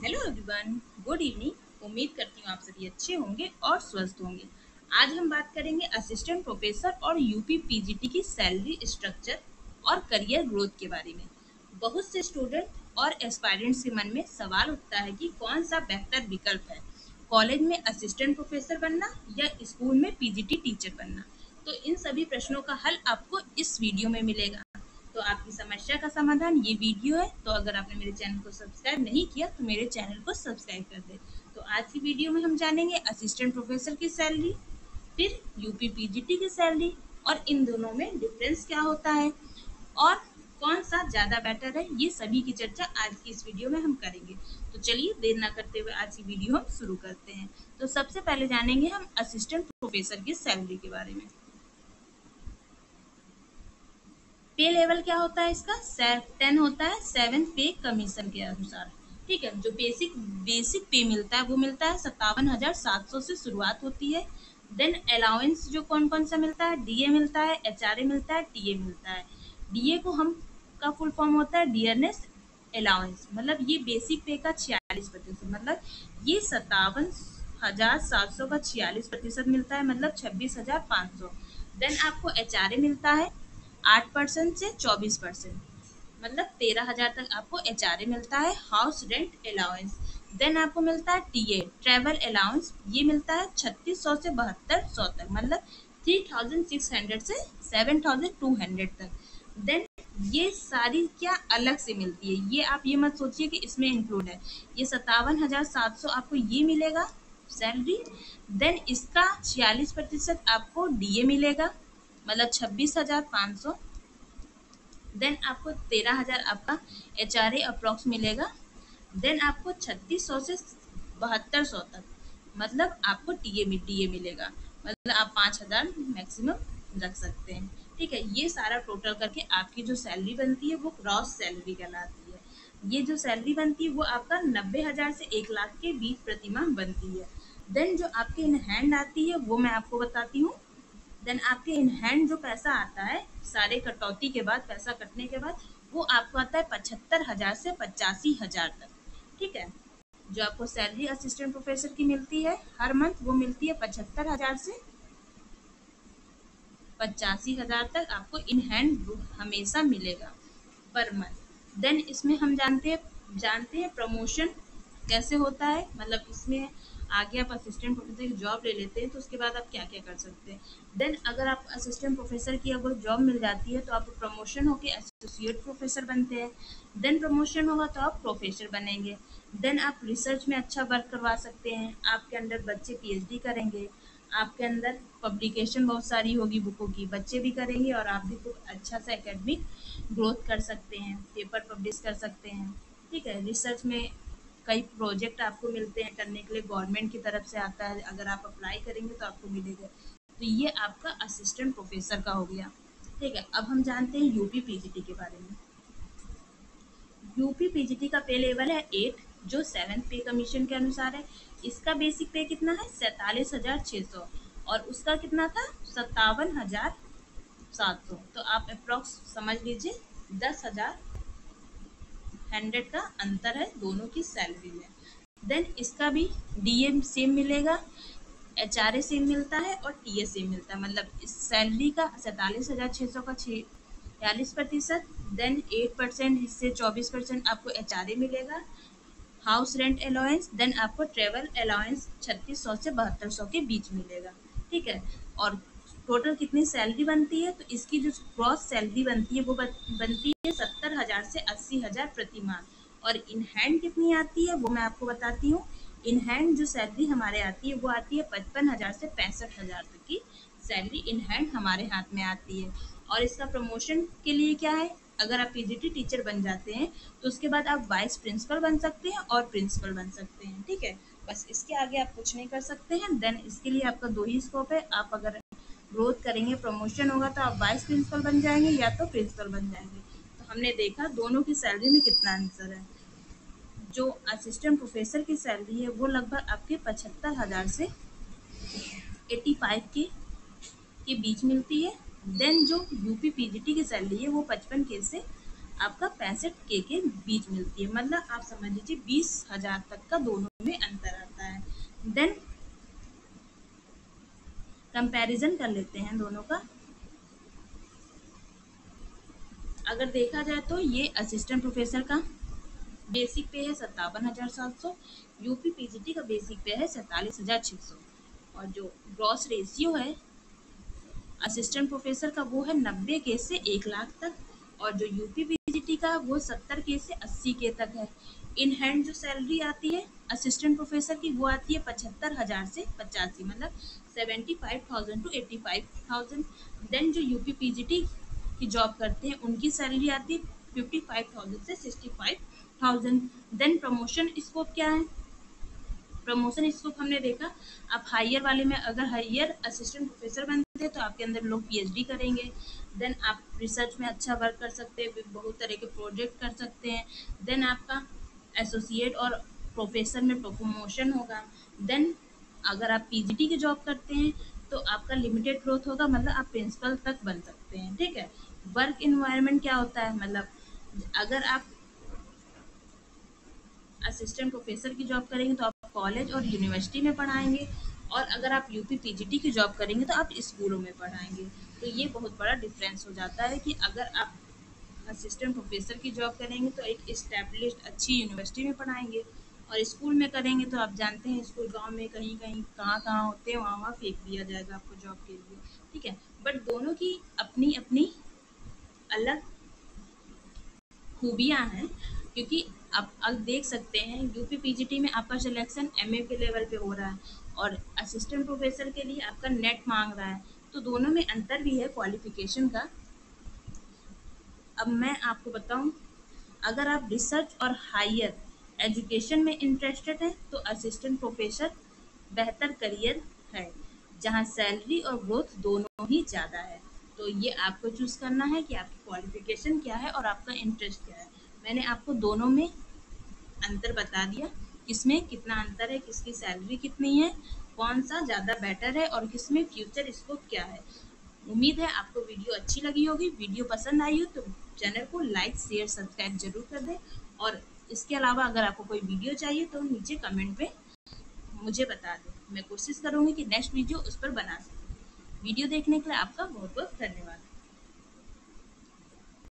Hello everyone, good evening. उम्मीद करती हूँ आप सभी अच्छे होंगे और स्वस्थ होंगे। आज हम बात करेंगे असिस्टेंट प्रोफेसर और यूपी पीजीटी की सैलरी स्ट्रक्चर और करियर ग्रोथ के बारे में। बहुत से स्टूडेंट और एस्पायरेंट्स के मन में सवाल उठता है कि कौन सा बेहतर विकल्प है, कॉलेज में असिस्टेंट प्रोफेसर बनना या स्कूल में पीजीटी टीचर बनना। तो इन सभी प्रश्नों का हल आपको इस वीडियो में मिलेगा। तो आपकी समस्या का समाधान ये वीडियो है। तो अगर आपने मेरे चैनल को सब्सक्राइब नहीं किया तो मेरे चैनल को सब्सक्राइब कर दे। तो आज की वीडियो में हम जानेंगे असिस्टेंट प्रोफेसर की सैलरी, फिर यूपी पीजीटी की सैलरी और इन दोनों में डिफरेंस क्या होता है और कौन सा ज़्यादा बेटर है, ये सभी की चर्चा आज की इस वीडियो में हम करेंगे। तो चलिए देर ना करते हुए आज की वीडियो हम शुरू करते हैं। तो सबसे पहले जानेंगे हम असिस्टेंट प्रोफेसर की सैलरी के बारे में। पे लेवल क्या होता है इसका? 10 होता है 7th पे कमीशन के अनुसार। ठीक है, जो बेसिक बेसिक पे मिलता है वो मिलता है 57,700 से शुरुआत होती है। देन अलाउंस जो कौन कौन सा मिलता है, डीए मिलता है, एचआरए मिलता है, टीए मिलता है। डीए को हम का फुल फॉर्म होता है डियरनेस अलाउंस, मतलब ये बेसिक पे का 46%, मतलब ये 57,700 का 46% मिलता है, मतलब 26,500। देन आपको एचआरए मिलता है 8% से 24%, मतलब 13,000 तक आपको एचआरए मिलता है। House rent allowance. देन आपको मिलता है टीए ट्रैवल अलाउंस, ये मिलता है 3600 से 7200 तक, मतलब 3600 से 7200 तक। देन ये सारी क्या अलग से मिलती है, ये आप ये मत सोचिए कि इसमें इंक्लूड है। ये 57,700 आपको ये मिलेगा सैलरी। देन इसका 46% आपको डीए मिलेगा, मतलब 26,500। देन आपको 13,000 आपका एच आर ए अप्रॉक्स मिलेगा। देन आपको 3600 से 7200 तक, मतलब आपको टीए मिलेगा, मतलब आप 5,000 मैक्सिमम रख सकते हैं। ठीक है, ये सारा टोटल करके आपकी जो सैलरी बनती है वो क्रॉस सैलरी कहलाती है। ये जो सैलरी बनती है वो आपका 90,000 से 1 लाख के बीच प्रतिमाह बनती है। देन जो आपके इन हैंड आती है वो मैं आपको बताती हूँ। देन आपके इन हैंड जो पैसा आता है सारे कटौती के बाद, पैसा कटने के बाद, वो आपको आता है 75,000 से 85,000 तक। ठीक है, जो आपको सैलरी असिस्टेंट प्रोफेसर की मिलती है हर मंथ वो मिलती है 75,000 से 85,000 तक आपको इन हैंड हमेशा मिलेगा पर मंथ। देन इसमें हम जानते हैं प्रमोशन कैसे होता है, मतलब इसमें आगे आप असिस्टेंट प्रोफेसर की जॉब ले लेते हैं तो उसके बाद आप क्या क्या कर सकते हैं। देन अगर आप असिस्टेंट प्रोफेसर की अगर जॉब मिल जाती है तो आप प्रमोशन होकर एसोसिएट प्रोफेसर बनते हैं। देन प्रमोशन होगा तो आप प्रोफेसर बनेंगे। देन आप रिसर्च में अच्छा वर्क करवा सकते हैं, आपके अंडर बच्चे पीएचडी करेंगे, आपके अंदर पब्लिकेशन बहुत सारी होगी, बुकों की बच्चे भी करेंगे और आप भी खूब अच्छा सा एकेडमिक ग्रोथ कर सकते हैं, पेपर पब्लिश कर सकते हैं। ठीक है, रिसर्च में कई प्रोजेक्ट आपको मिलते हैं करने के लिए, गवर्नमेंट की तरफ से आता है, अगर आप अप्लाई करेंगे तो आपको मिलेगा। तो ये आपका असिस्टेंट प्रोफेसर का हो गया। ठीक है, अब हम जानते हैं यूपी पीजीटी के बारे में। यूपी पीजीटी का पे लेवल है 8, जो 7th पे कमीशन के अनुसार है। इसका बेसिक पे कितना है? 47,600, और उसका कितना था? 57,700। तो आप अप्रॉक्स समझ लीजिए 10,000 100 का अंतर है दोनों की सैलरी में। देन इसका भी डीए सेम मिलेगा, एचआरए सेम मिलता है और टीए सेम मिलता है, मतलब इस सैलरी का 47,600 का 46%। देन 8% हिस्से 24% आपको एचआरए मिलेगा, हाउस रेंट अलाउंस। देन आपको ट्रेवल अलाउंस 3600 से 7200 के बीच मिलेगा। ठीक है, और टोटल कितनी सैलरी बनती है? तो इसकी जो ग्रॉस सैलरी बनती है वो बनती है 70,000 से 80,000 प्रति माह। और इन हैंड कितनी आती है वो मैं आपको बताती हूँ। इन हैंड जो सैलरी हमारे आती है वो आती है 55,000 से 65,000 तक की सैलरी इन हैंड हमारे हाथ में आती है। और इसका प्रमोशन के लिए क्या है, अगर आप पीजीटी टीचर बन जाते हैं तो उसके बाद आप वाइस प्रिंसिपल बन सकते हैं और प्रिंसिपल बन सकते हैं। ठीक है, बस इसके आगे आप कुछ नहीं कर सकते हैं। देन इसके लिए आपका दो ही स्कोप है, आप अगर ग्रोथ करेंगे, प्रमोशन होगा तो आप वाइस प्रिंसिपल बन जाएंगे या तो प्रिंसिपल बन जाएंगे। तो हमने देखा दोनों की सैलरी में कितना अंतर है। जो असिस्टेंट प्रोफेसर की सैलरी है वो लगभग आपके 75,000 से 85 के बीच मिलती है। देन जो यूपी पीजीटी की सैलरी है वो 55 के से आपका 65K के बीच मिलती है। मतलब आप समझ लीजिए 20,000 तक का दोनों में अंतर आता है। देन कंपैरिजन कर लेते हैं दोनों का। अगर देखा जाए तो ये असिस्टेंट प्रोफेसर का बेसिक पे है 57,700, यूपी पीजीटी का बेसिक पे है 47,600, और जो ग्रॉस रेशियो है असिस्टेंट प्रोफेसर का वो है 90K से 1 लाख तक, और जो यूपी पीजीटी का वो 70K से 80K तक है। इन हैंड जो सैलरी आती है असिस्टेंट प्रोफेसर की वो आती है 75,000 से 85, मतलब 75,000 to 85,000। देन जो यूपी पीजीटी की जॉब करते हैं उनकी सैलरी आती है 55,000 से 65,000। देन प्रमोशन स्कोप क्या है? प्रमोशन स्कोप हमने देखा, आप हायर वाले में अगर हायर असिस्टेंट प्रोफेसर बनते हैं तो आपके अंदर लोग पीएचडी करेंगे। देन आप रिसर्च में अच्छा वर्क कर सकते हैं, बहुत तरह के प्रोजेक्ट कर सकते हैं। देन आपका एसोसिएट और प्रोफेसर में प्रमोशन होगा। देन अगर आप पीजीटी की जॉब करते हैं तो आपका लिमिटेड ग्रोथ होगा, मतलब आप प्रिंसिपल तक बन सकते हैं। ठीक है। वर्क इन्वायरमेंट क्या होता है? मतलब अगर आप असिस्टेंट प्रोफेसर की जॉब करेंगे तो आप कॉलेज और यूनिवर्सिटी में पढ़ाएंगे, और अगर आप यूपी पीजीटी की जॉब करेंगे तो आप स्कूलों में पढ़ाएंगे। तो ये बहुत बड़ा डिफरेंस हो जाता है कि अगर आप असिस्टेंट प्रोफेसर की जॉब करेंगे तो एक इस्टेब्लिश्ड अच्छी यूनिवर्सिटी में पढ़ाएंगे, और स्कूल में करेंगे तो आप जानते हैं स्कूल गांव में कहीं कहीं कहाँ कहाँ होते हैं, वहाँ वहाँ फेंक दिया जाएगा आपको जॉब के लिए। ठीक है। बट दोनों की अपनी अपनी अलग खूबियाँ हैं, क्योंकि आप देख सकते हैं यूपी पीजीटी में आपका सिलेक्शन एमए के लेवल पे हो रहा है, और असिस्टेंट प्रोफेसर के लिए आपका नेट मांग रहा है। तो दोनों में अंतर भी है क्वालिफिकेशन का। अब मैं आपको बताऊं, अगर आप रिसर्च और हायर एजुकेशन में इंटरेस्टेड हैं तो असिस्टेंट प्रोफेसर बेहतर करियर है, जहां सैलरी और ग्रोथ दोनों ही ज़्यादा है। तो ये आपको चूज़ करना है कि आपकी क्वालिफिकेशन क्या है और आपका इंटरेस्ट क्या है। मैंने आपको दोनों में अंतर बता दिया, किसमें कितना अंतर है, किसकी सैलरी कितनी है, कौन सा ज़्यादा बेटर है, और किसमें फ्यूचर स्कोप क्या है। उम्मीद है आपको वीडियो अच्छी लगी होगी। वीडियो पसंद आई हो तो चैनल को लाइक शेयर सब्सक्राइब जरूर कर दें, और इसके अलावा अगर आपको कोई वीडियो चाहिए तो नीचे कमेंट पे मुझे बता दें, मैं कोशिश करूँगी कि नेक्स्ट वीडियो उस पर बना सकूँ। वीडियो देखने के लिए आपका बहुत बहुत धन्यवाद।